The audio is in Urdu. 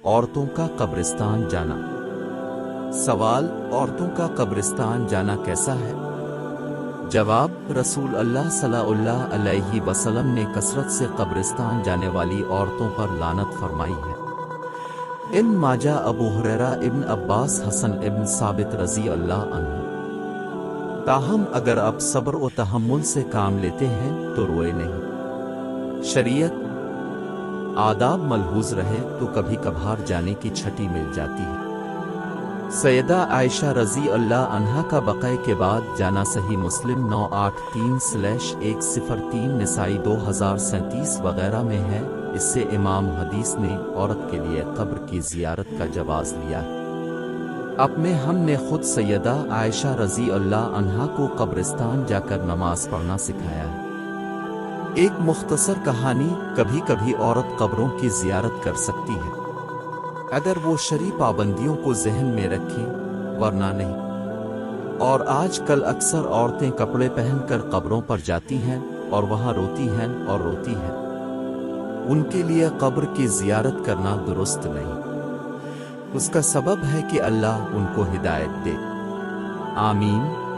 عورتوں کا قبرستان جانا۔ سوال: عورتوں کا قبرستان جانا کیسا ہے؟ جواب: رسول اللہ صلی اللہ علیہ وسلم نے کثرت سے قبرستان جانے والی عورتوں پر لعنت فرمائی ہے۔ ابن ماجہ، ابو ہریرہ، ابن عباس، حسن ابن ثابت رضی اللہ عنہ۔ تاہم اگر آپ صبر و تحمل سے کام لیتے ہیں تو روئے نہیں۔ شریعت آداب ملحوظ رہے تو کبھی کبھار جانے کی چھٹی مل جاتی ہے۔ سیدہ عائشہ رضی اللہ عنہا کا بقاء کے بعد جانا صحیح مسلم 983/103، نسائی 2037 وغیرہ میں ہے۔ اس سے امام حدیث نے عورت کے لیے قبر کی زیارت کا جواز لیا ہے۔ اب میں ہم نے خود سیدہ عائشہ رضی اللہ عنہا کو قبرستان جا کر نماز پڑھنا سکھایا ہے۔ ایک مختصر کہانی: کبھی کبھی عورت قبروں کی زیارت کر سکتی ہے اگر وہ شرعی پابندیوں کو ذہن میں رکھیں، ورنہ نہیں۔ اور آج کل اکثر عورتیں کپڑے پہن کر قبروں پر جاتی ہیں اور وہاں روتی ہیں اور روتی ہیں۔ ان کے لیے قبر کی زیارت کرنا درست نہیں۔ اس کا سبب ہے کہ اللہ ان کو ہدایت دے۔ آمین۔